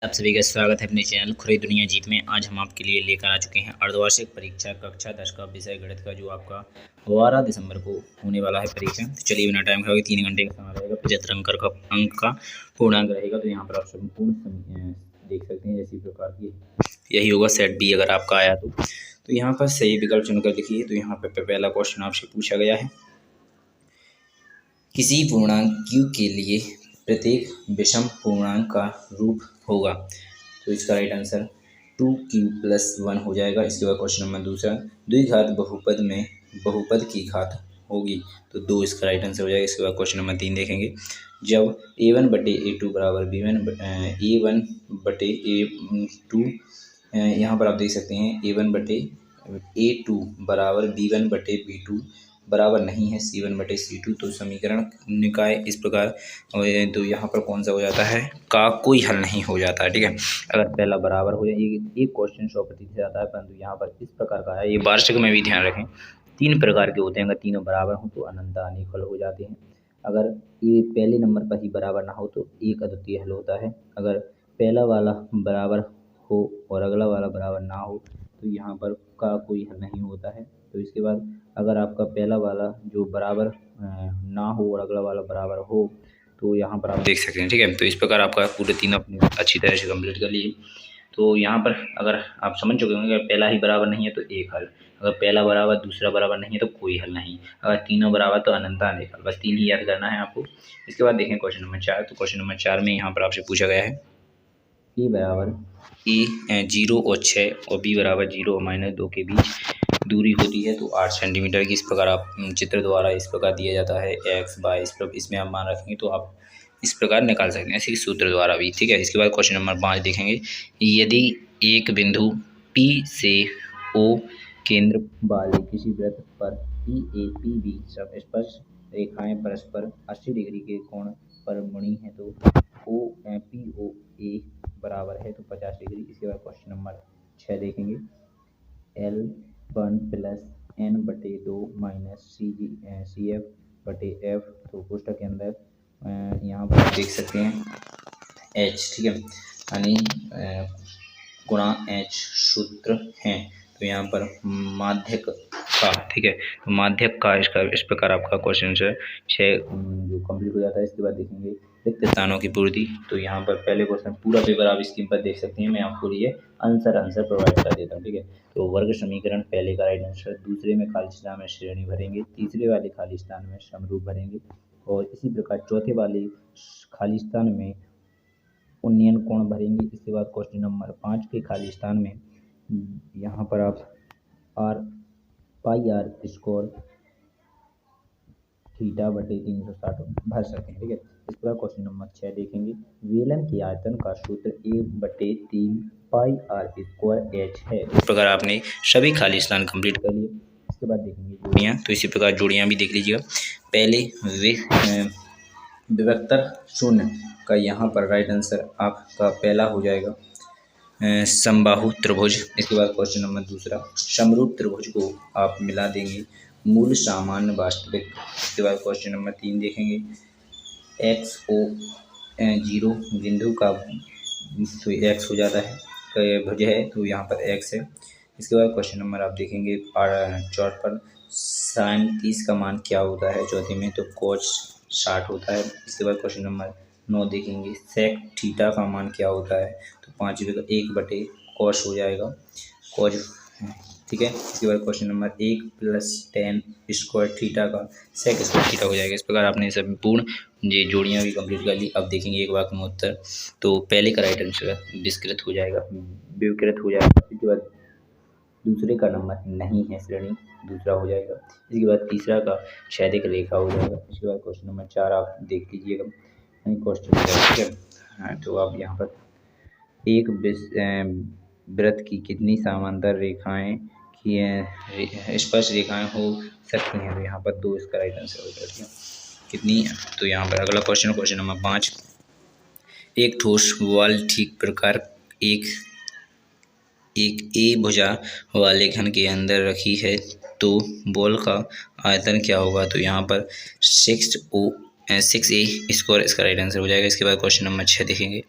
आप सभी का स्वागत है अपने चैनल खुरी दुनिया जीत में। आज हम आपके लिए लेकर आ चुके हैं अर्धवार्षिक परीक्षा कक्षा 10 का विषय गणित का, जो आपका 12 दिसंबर को होने वाला है परीक्षा। तो चलिए बिना टाइम खराब 3 घंटे का समय रहेगा, 75 अंक का पूर्णांक रहेगा। तो यहाँ पर आप संपूर्ण देख सकते हैं इसी प्रकार की यही होगा सेट बी अगर आपका आया तो यहाँ पर सही विकल्प चुनकर लिखिए। तो यहाँ पर पहला क्वेश्चन आपसे पूछा गया है, किसी पूर्णांक q के लिए प्रत्येक विषम पूर्णांक का रूप होगा। तो इसका राइट आंसर 2q+1 हो जाएगा। इसके बाद क्वेश्चन नंबर दूसरा, द्विघात बहुपद में बहुपद की घात होगी। तो 2 इसका राइट आंसर हो जाएगा। इसके बाद क्वेश्चन नंबर 3 देखेंगे, जब a1/a2 बराबर a1/a2 यहाँ पर आप देख सकते हैं a1/a2 बराबर b1/b2 बराबर नहीं है c1/c2, तो समीकरण निकाय इस प्रकार। तो यहाँ पर कौन सा हो जाता है, का कोई हल नहीं हो जाता है। ठीक है, अगर पहला बराबर हो जाए, एक क्वेश्चन 100% आता है, परंतु यहाँ पर इस प्रकार का है। ये वार्षिक में भी ध्यान रखें, 3 प्रकार के होते हैं। अगर तीनों बराबर हो तो अनंत अनेक हल हो जाते हैं। अगर ये पहले नंबर पर ही बराबर ना हो तो एक अद्वितीय हल होता है। अगर पहला वाला बराबर हो और अगला वाला बराबर ना हो तो यहाँ पर का कोई हल नहीं होता है। तो इसके बाद अगर आपका पहला वाला जो बराबर ना हो और अगला वाला बराबर हो तो यहाँ पर आप देख सकते हैं। ठीक है, तो इस प्रकार आपका पूरे तीन अपने अच्छी तरह से कंप्लीट कर लिए। तो यहाँ पर अगर आप समझ चुके होंगे, अगर पहला ही बराबर नहीं है तो एक हल, अगर पहला बराबर दूसरा बराबर नहीं है तो कोई हल नहीं, अगर तीनों बराबर तो अनंत अनेक हल। बस 3 ही याद करना है आपको। इसके बाद देखें क्वेश्चन नंबर 4। तो क्वेश्चन नंबर 4 में यहाँ पर आपसे पूछा गया है, ए बराबर (0 और 6) और बी बराबर 0 और -2 के बीच दूरी होती है तो 8 सेंटीमीटर की। इस प्रकार आप चित्र द्वारा इस प्रकार दिया जाता है x y, इसमें आप मान रखेंगे तो आप इस प्रकार निकाल सकते हैं, इसी सूत्र द्वारा भी। ठीक है, इसके बाद क्वेश्चन नंबर 5 देखेंगे, यदि एक बिंदु P से O केंद्र वाले किसी वृत्त पर PAPB स्पर्श रेखाएं परस्पर 80 डिग्री के कोण पर मुड़ी हैं तो POA बराबर है तो 50 डिग्री। इसके बाद क्वेश्चन नंबर 6 देखेंगे, L1 + n/2 - CF/F। तो पुस्तक के अंदर यहाँ पर देख सकते हैं H, ठीक है, यानी गुणा H सूत्र हैं। तो यहाँ पर माध्यक का, ठीक है, तो माध्यक का इसका इस प्रकार आपका क्वेश्चन 6 जो कंप्लीट हो जाता है। इसके बाद देखेंगे रिक्त स्थानों की पूर्ति। तो यहाँ पर पहले क्वेश्चन पूरा पेपर आप स्क्रीन पर देख सकते हैं, मैं आपको ये आंसर प्रोवाइड कर देता हूँ। ठीक है, तो वर्ग समीकरण पहले का राइट आंसर, दूसरे में खाली स्थान में श्रेणी भरेंगे, तीसरे वाले खाली स्थान में समरूप भरेंगे और इसी प्रकार चौथे वाले खाली स्थान में उन्नयन कोण भरेंगे। इसके बाद क्वेश्चन नंबर 5 के खाली स्थान में यहाँ पर आप πr² θ/360 भर सकते हैं। ठीक है, इसके बाद क्वेश्चन नंबर 6 देखेंगे, वेलन के आयतन का सूत्र 1/3 πr² है। इस प्रकार आपने सभी खाली स्थान कंप्लीट कर लिए। इसके बाद देखेंगे जोड़ियाँ। तो इसी प्रकार जोड़ियाँ भी देख लीजिएगा। पहले विभक्तर शून्य का यहाँ पर राइट आंसर आपका पहला हो जाएगा समबाहु त्रिभुज। इसके बाद क्वेश्चन नंबर दूसरा, समरूप त्रिभुज को आप मिला देंगे मूल सामान्य वास्तविक। इसके बाद क्वेश्चन नंबर 3 देखेंगे, XO0 बिंदु का तो x हो जाता है, भुज है तो यहाँ पर x है। इसके बाद क्वेश्चन नंबर आप देखेंगे 4 पर, sin 30 का मान क्या होता है चौथे में, तो cos 60 होता है। इसके बाद क्वेश्चन नंबर 9 देखेंगे, sec थीटा का मान क्या होता है, तो 5 का 1/cos हो जाएगा, cos। ठीक है, इसके बाद question number 1 + tan square theta का sec स्क्वायर थीटा हो जाएगा। इस प्रकार आपने संपूर्ण ये जोड़ियाँ भी कंप्लीट कर ली। अब देखेंगे एक वाक्य में उत्तर। तो पहले का राइट आंसर विकृत हो जाएगा, विकृत हो जाएगा। इसके बाद दूसरे का नंबर नहीं है श्रेणी, दूसरा हो जाएगा। इसके बाद तीसरा का क्षैतिज रेखा हो जाएगा। इसके बाद क्वेश्चन नंबर 4 आप देख लीजिएगा, क्वेश्चन। ठीक है, तो आप यहाँ पर एक वृत्त की कितनी समांतर रेखाएं की स्पर्श रेखाएं हो सकती हैं, तो यहाँ पर 2 इसका राइट आंसर हो जाएगा। कितनी, तो यहाँ पर अगला क्वेश्चन नंबर 5, एक ठोस बॉल ठीक प्रकार एक ए भुजा वाले घन के अंदर रखी है तो बॉल का आयतन क्या होगा, तो यहाँ पर 6O 6a² इसका राइट आंसर हो जाएगा। इसके बाद क्वेश्चन नंबर 6 देखेंगे।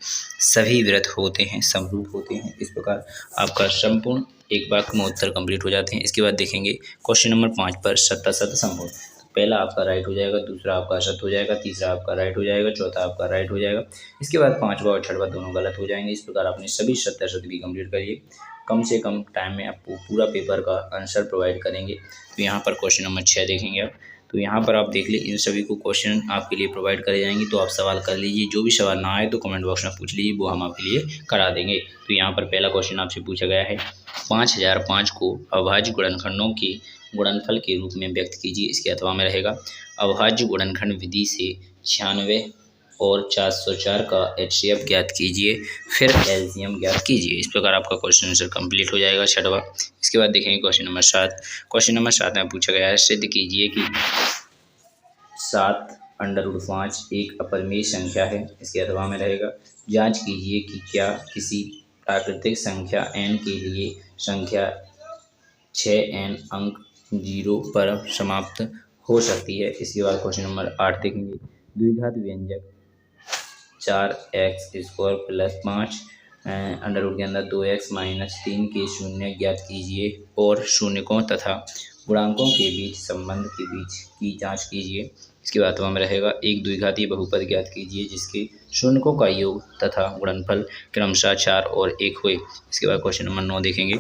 सभी व्रत होते हैं समरूप होते हैं, इस प्रकार आपका संपूर्ण एक वाक्य में उत्तर कंप्लीट हो जाते हैं। इसके बाद देखेंगे क्वेश्चन नंबर 5 पर सत्तासद संपूर्ण। पहला आपका राइट हो जाएगा, दूसरा आपका असत हो जाएगा, तीसरा आपका राइट हो जाएगा, चौथा आपका राइट हो जाएगा। इसके बाद पांचवा और छठवा दोनों गलत हो जाएंगे। इस प्रकार आपने सभी सत्तासद भी कंप्लीट करिए। कम से कम टाइम में आपको पूरा पेपर का आंसर प्रोवाइड करेंगे। तो यहाँ पर क्वेश्चन नंबर 6 देखेंगे आप। तो यहाँ पर आप देख लीजिए, इन सभी को क्वेश्चन आपके लिए प्रोवाइड करे जाएंगे। तो आप सवाल कर लीजिए, जो भी सवाल ना आए तो कमेंट बॉक्स में पूछ लीजिए, वो हम आपके लिए करा देंगे। तो यहाँ पर पहला क्वेश्चन आपसे पूछा गया है, 5005 को अभाज्य गुणनखंडों के गुणनफल के रूप में व्यक्त कीजिए। इसके अथवा में रहेगा, अभाज्य गुणनखंड विधि से 96 और 404 का HCF ज्ञात कीजिए, फिर LCM ज्ञात कीजिए। इस प्रकार आपका क्वेश्चन आंसर कंप्लीट हो जाएगा छठवा। इसके बाद देखेंगे क्वेश्चन नंबर 7। क्वेश्चन नंबर 7 में पूछा गया है, सिद्ध कीजिए कि 7√5 एक अपरिमेय संख्या है। इसके अथवा में रहेगा, जांच कीजिए कि क्या किसी प्राकृतिक संख्या n के लिए संख्या 6n अंक 0 पर समाप्त हो सकती है। इसके बाद क्वेश्चन नंबर 8 देखेंगे, द्विघात व्यंजक 4x² + 5 अंडर रूट के अंदर 2x - 3 के शून्य ज्ञात कीजिए और शून्यकों तथा गुणांकों के बीच संबंध के बीच की जांच कीजिए। इसके बाद में रहेगा, एक द्विघातीय बहुपद ज्ञात कीजिए जिसके शून्यकों का योग तथा गुणनफल क्रमशः 4 और 1 हुए। इसके बाद क्वेश्चन नंबर 9 देखेंगे,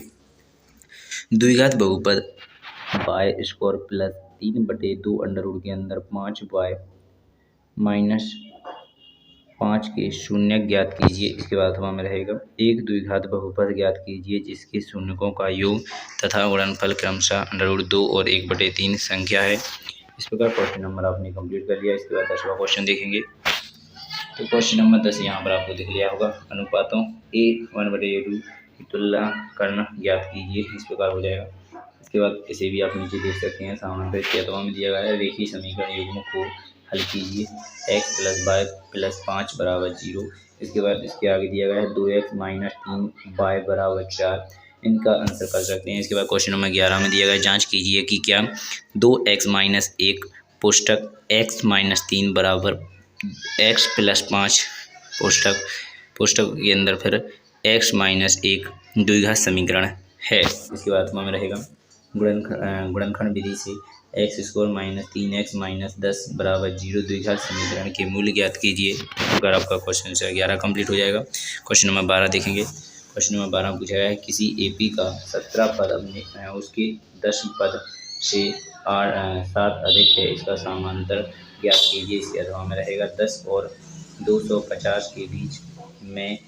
द्विघात बहुपद y² + 3/2 अंडर रूट के अंदर 5y - 5 के शून्य ज्ञात कीजिए। इसके बाद अथवा में रहेगा, एक द्विघात बहुपद ज्ञात कीजिए जिसके शून्यकों का योग तथा गुणनफल क्रमशः √2 और 1/3 संख्या है। इस प्रकार क्वेश्चन नंबर आपने कंप्लीट कर लिया। इसके बाद 10वां क्वेश्चन देखेंगे। तो क्वेश्चन नंबर 10 यहाँ पर आपको दिख लिया होगा, अनुपातों a1/a2 की तुलना करना ज्ञात कीजिए। इस प्रकार हो जाएगा। इसके बाद इसे भी आप नीचे देख सकते हैं, सामान्य इसके अथवा में दिया गया है, रेखीय समीकरण युग्म को हल कीजिए, x + y + 5 = 0। इसके बाद इसके आगे दिया गया है 2x - 3y = 4। इनका आंसर कर सकते हैं। इसके बाद क्वेश्चन नंबर 11 में दिया गया है, जांच कीजिए कि क्या 2x - 1 पुस्तक x - 3 बराबर x + 5 पुस्तक के अंदर फिर x - 1 द्विघात समीकरण है। इसके बाद में रहेगा, गुणनखंड विधि से x² - 3x - 10 = 0 द्विघात समीकरण के मूल्य ज्ञात कीजिए। अगर आपका क्वेश्चन आंसर 11 कंप्लीट हो जाएगा। क्वेश्चन नंबर 12 देखेंगे। क्वेश्चन नंबर 12 में पूछा गया है, किसी AP का 17 पद उसके 10 पद से 7 अधिक है, इसका समांतर ज्ञात कीजिए। इसके अथवा में रहेगा, 10 और 250 के बीच में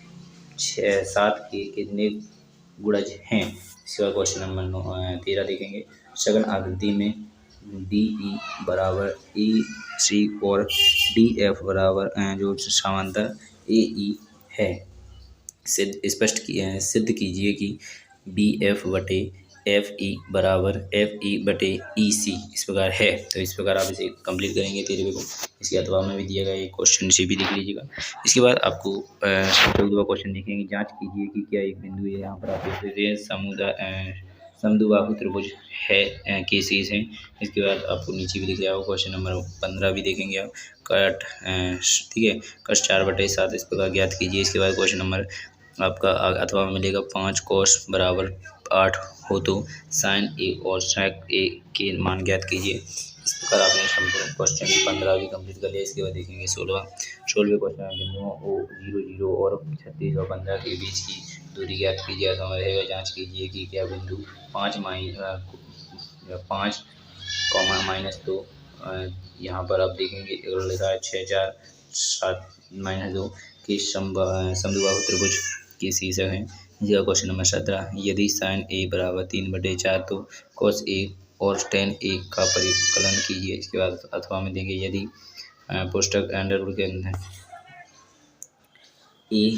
7 के कितने गुणज हैं। इसके बाद क्वेश्चन नंबर 13 देखेंगे, सघन आकृति में DE = EC और DF = जो समांतर AE है, सिद्ध कीजिए कि BF/FE = FE/EC इस प्रकार है। तो इस प्रकार आप इसे कंप्लीट करेंगे 13वें को। इसके अथवा में भी दिया गया एक क्वेश्चन से भी देख लीजिएगा। इसके बाद आपको 14वां क्वेश्चन देखेंगे, जांच कीजिए कि क्या एक बिंदु है, यहाँ पर आप देख लीजिए समद्विबाहु त्रिभुज है के शीर्ष हैं। इसके बाद आपको नीचे भी दिख रहा होगा। क्वेश्चन नंबर 15 भी देखेंगे आप, कट ठीक है, कट 4/7 इस प्रकार ज्ञात कीजिए। इसके बाद क्वेश्चन नंबर आपका अथवा में मिलेगा, 5 cos = 8 हो तो sin A और sec A के मान ज्ञात कीजिए। इस प्रकार आपने संपूर्ण क्वेश्चन 15 भी कंप्लीट कर लिया। इसके बाद देखेंगे 16वें क्वेश्चन में बिंदुओं O 0 0 और 36 और 15 के बीच की दूरी ज्ञात कीजिए। अथवा में रहेगा, जांच कीजिए कि क्या बिंदु 5, -2 यहाँ पर आप देखेंगे लिखा है 6 4 7 -2 के समद्विबाहु त्रिभुज के शीर्षक हैं। इसका क्वेश्चन नंबर 17, यदि sin A = 3/4 तो cos A और tan A का परिकलन कीजिए। इसके बाद अथवा में देंगे, यदि पुस्तक अंडर रूट के अंदर A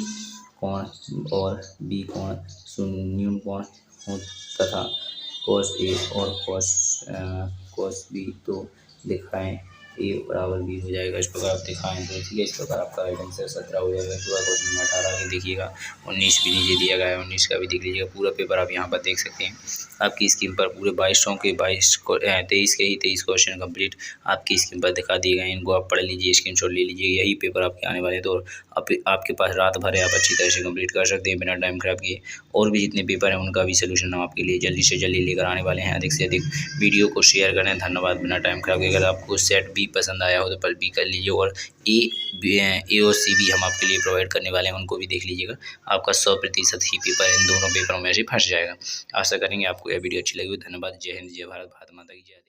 कोण और B कोण शून्य कोण हो तथा cos A और cos B तो दिखाएं ए बराबर बी हो जाएगा। इस प्रकार आप दिखाएं तो ठीक है। इस प्रकार आपका राइट आंसर 17 हो जाएगा। इसके बाद क्वेश्चन नंबर 18 के देखिएगा, 19 भी नीचे दिया गया है, 19 का भी देख लीजिएगा। पूरा पेपर आप यहाँ पर देख सकते हैं। आपकी स्क्रीन पर पूरे 22 के 23 के ही 23 क्वेश्चन कंप्लीट आपकी स्क्रीन पर दिखा दिए गए हैं। इनको आप पढ़ लीजिए, स्क्रीनशॉट ले लीजिए। यही पेपर आपके आने वाले, तो आपके पास रात भर है, आप अच्छी तरह से कंप्लीट कर सकते हैं बिना टाइम खराब किए। और भी जितने पेपर हैं उनका भी सोल्यूशन हम आपके लिए जल्दी से जल्दी लेकर आने वाले हैं। अधिक से अधिक वीडियो को शेयर करें। धन्यवाद। बिना टाइम खराब किए अगर आपको सेट बी पसंद आया हो तो पर बी कर लीजिए, और ए और सी भी हम आपके लिए प्रोवाइड करने वाले हैं, उनको भी देख लीजिएगा। आपका 100% ही पेपर इन दोनों पेपरों में से फंस जाएगा। आशा करेंगे आपको यह वीडियो अच्छी लगी हो। धन्यवाद। जय हिंद, जय भारत, भारत माता की जय।